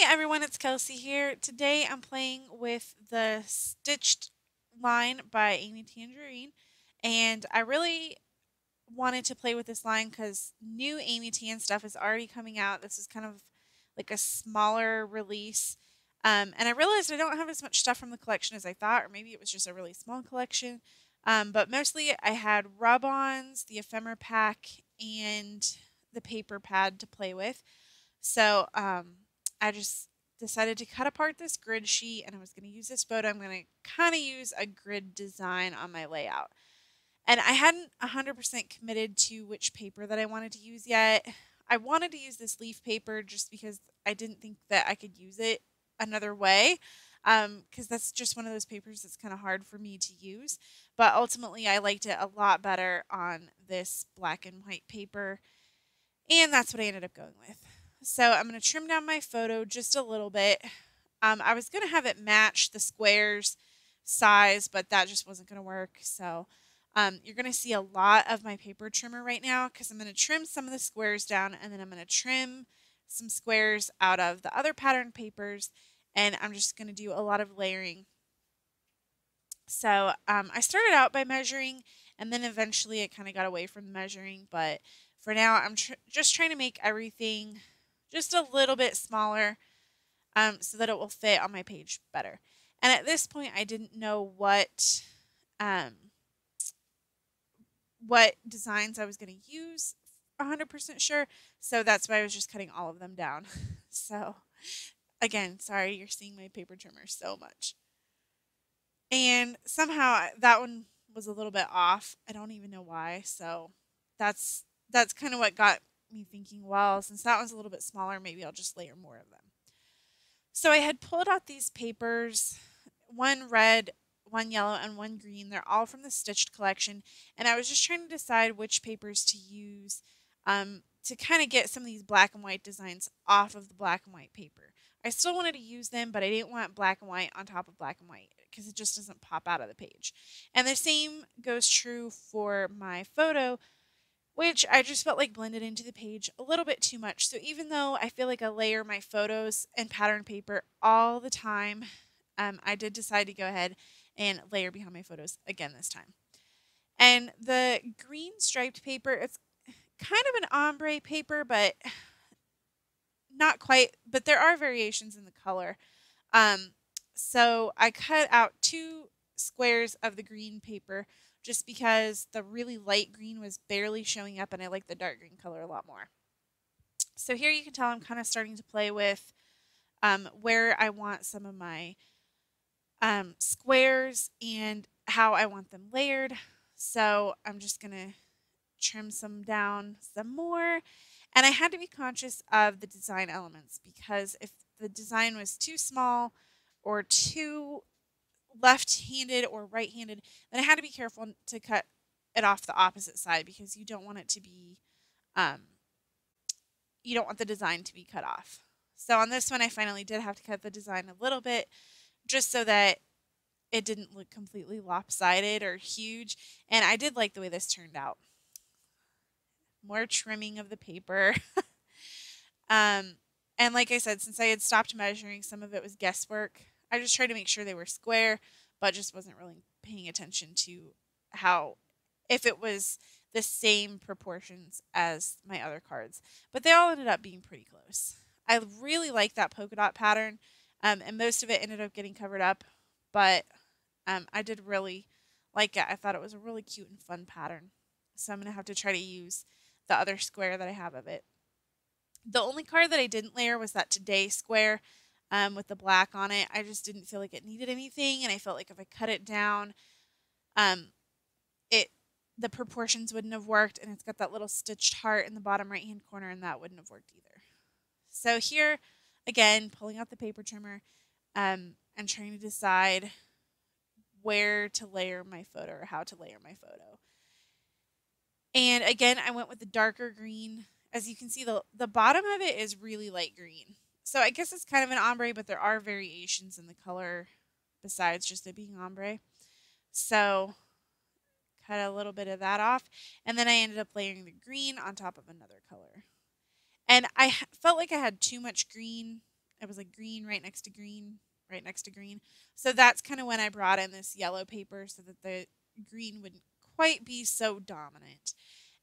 everyone, it's Kelsey here. Today I'm playing with the Stitched line by Amy Tangerine, and I really wanted to play with this line because new Amy Tan stuff is already coming out. This is kind of like a smaller release. And I realized I don't have as much stuff from the collection as I thought, or maybe it was just a really small collection. But mostly I had rub-ons, the ephemera pack, and the paper pad to play with. So I just decided to cut apart this grid sheet and I was going to use this photo. I'm going to kind of use a grid design on my layout. And I hadn't 100% committed to which paper that I wanted to use yet. I wanted to use this leaf paper just because I didn't think that I could use it another way. Because that's just one of those papers that's kind of hard for me to use. But ultimately, I liked it a lot better on this black and white paper. And that's what I ended up going with. So I'm going to trim down my photo just a little bit. I was going to have it match the squares size, but that just wasn't going to work. So you're going to see a lot of my paper trimmer right now because I'm going to trim some of the squares down and then I'm going to trim some squares out of the other pattern papers and I'm just going to do a lot of layering. So I started out by measuring and then eventually it kind of got away from measuring, but for now I'm just trying to make everything just a little bit smaller so that it will fit on my page better. And at this point I didn't know um, what designs I was going to use 100% sure. So that's why I was just cutting all of them down. So again, sorry you're seeing my paper trimmer so much. And somehow that one was a little bit off. I don't even know why. So that's that's kind of what got me thinking, well, since that one's a little bit smaller, maybe I'll just layer more of them. So I had pulled out these papers, one red, one yellow, and one green. They're all from the Stitched collection. And I was just trying to decide which papers to use to kind of get some of these black and white designs off of the black and white paper. I still wanted to use them, but I didn't want black and white on top of black and white because it just doesn't pop out of the page. And the same goes true for my photo, which I just felt like blended into the page a little bit too much. So even though I feel like I layer my photos and pattern paper all the time, I did decide to go ahead and layer behind my photos again this time. And the green striped paper, it's kind of an ombre paper, but not quite. But there are variations in the color. Um, so I cut out two squares of the green paper just because the really light green was barely showing up and I like the dark green color a lot more. So here you can tell I'm kind of starting to play with where I want some of my squares and how I want them layered. So I'm just going to trim some down some more. And I had to be conscious of the design elements because if the design was too small or too left-handed or right-handed, then I had to be careful to cut it off the opposite side because you don't want it to be, um, you don't want the design to be cut off. So on this one, I finally did have to cut the design a little bit just so that it didn't look completely lopsided or huge. And I did like the way this turned out. More trimming of the paper. um, and like I said, since I had stopped measuring, some of it was guesswork. I just tried to make sure they were square, but just wasn't really paying attention to how, if it was the same proportions as my other cards. But they all ended up being pretty close. I really like that polka dot pattern, and most of it ended up getting covered up, but I did really like it. I thought it was a really cute and fun pattern. So I'm going to have to try to use the other square that I have of it. The only card that I didn't layer was that Today square with the black on it. I just didn't feel like it needed anything, and I felt like if I cut it down, um, it the proportions wouldn't have worked, and it's got that little stitched heart in the bottom right hand corner, and that wouldn't have worked either. So here, again, pulling out the paper trimmer and trying to decide where to layer my photo or how to layer my photo. And again, I went with the darker green. As you can see, the bottom of it is really light green. So I guess it's kind of an ombre, but there are variations in the color besides just it being ombre. So cut a little bit of that off. And then I ended up layering the green on top of another color. And I felt like I had too much green It was like green right next to green, right next to green. So that's kind of when I brought in this yellow paper so that the green wouldn't quite be so dominant.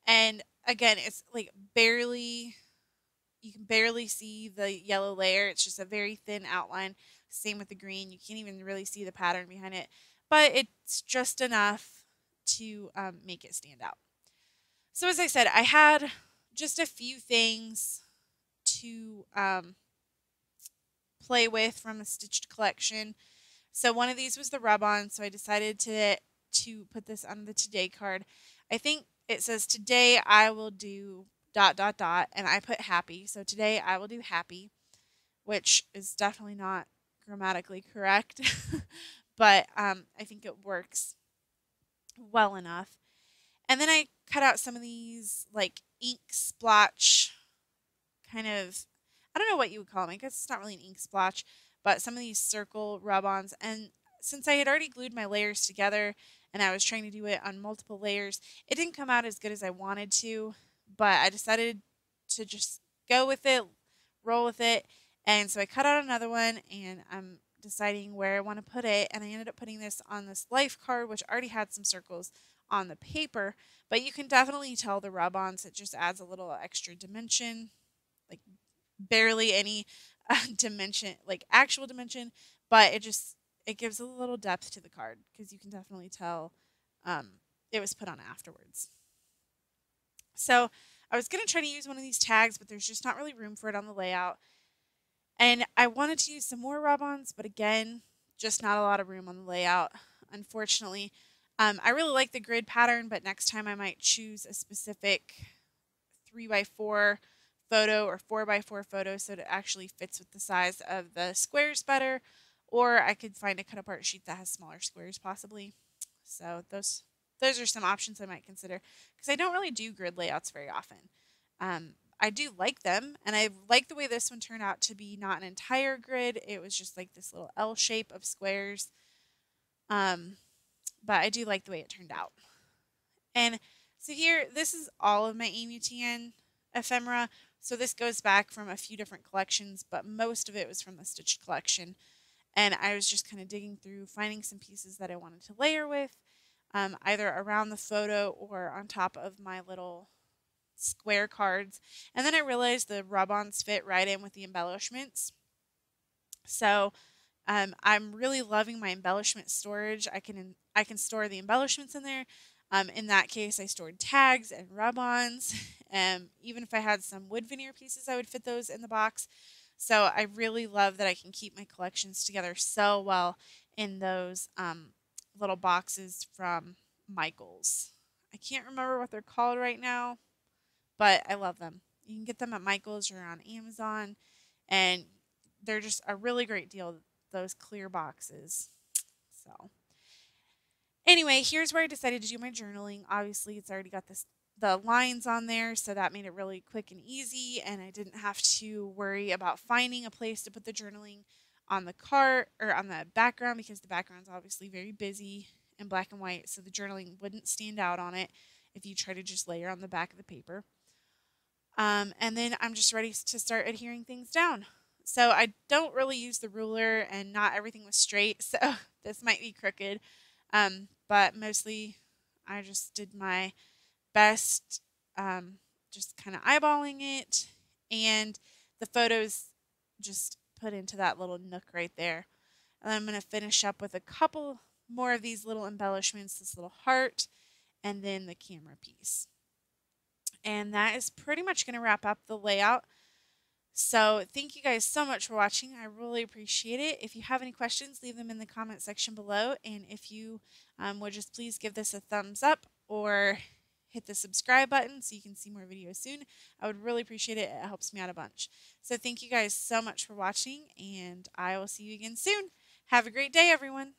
And again, it's like barely, you can barely see the yellow layer. It's just a very thin outline. Same with the green. You can't even really see the pattern behind it, but it's just enough to make it stand out. So as I said, I had just a few things to play with from a stitched collection. So one of these was the rub-on, so I decided to put this on the today card. I think it says today I will do ... and I put happy. So today I will do happy, which is definitely not grammatically correct, but I think it works well enough. And then I cut out some of these like ink splotch kind of, I don't know what you would call them. I guess it's not really an ink splotch, but some of these circle rub-ons. And since I had already glued my layers together and I was trying to do it on multiple layers, it didn't come out as good as I wanted to, but I decided to just go with it, roll with it. And so I cut out another one and I'm deciding where I want to put it. And I ended up putting this on this life card, which already had some circles on the paper, but you can definitely tell the rub-ons. It just adds a little extra dimension, like barely any dimension, like actual dimension, but it gives a little depth to the card because you can definitely tell it was put on afterwards. So I was going to try to use one of these tags, but there's just not really room for it on the layout. And I wanted to use some more rub-ons, but again, just not a lot of room on the layout, unfortunately. I really like the grid pattern, but next time I might choose a specific 3x4 photo or 4x4 photo so it actually fits with the size of the squares better, or I could find a cut apart sheet that has smaller squares possibly. So those are some options I might consider because I don't really do grid layouts very often. I do like them, and I like the way this one turned out to be not an entire grid. It was just like this little L shape of squares. But I do like the way it turned out. And so here, this is all of my Amy Tan ephemera. So this goes back from a few different collections, but most of it was from the Stitched collection. And I was just kind of digging through, finding some pieces that I wanted to layer with, either around the photo or on top of my little square cards. And then I realized the rub-ons fit right in with the embellishments. So I'm really loving my embellishment storage. I can store the embellishments in there. In that case, I stored tags and rub-ons. Even if I had some wood veneer pieces, I would fit those in the box. So I really love that I can keep my collections together so well in those little boxes from Michaels. I can't remember what they're called right now, but I love them. You can get them at Michaels or on Amazon, and they're just a really great deal, those clear boxes. So anyway, here's where I decided to do my journaling. Obviously, it's already got the lines on there, so that made it really quick and easy, and I didn't have to worry about finding a place to put the journaling on the cart or on the background because the background's obviously very busy and black and white, so the journaling wouldn't stand out on it if you try to just layer on the back of the paper. And then I'm just ready to start adhering things down. So I don't really use the ruler, and not everything was straight, so this might be crooked. But mostly I just did my best, just kind of eyeballing it, and the photos just put into that little nook right there. And then I'm going to finish up with a couple more of these little embellishments, this little heart, and then the camera piece. And that is pretty much going to wrap up the layout. So thank you guys so much for watching. I really appreciate it. If you have any questions, leave them in the comment section below. And if you would just please give this a thumbs up or hit the subscribe button so you can see more videos soon, I would really appreciate it. It helps me out a bunch. So thank you guys so much for watching, and I will see you again soon. Have a great day, everyone.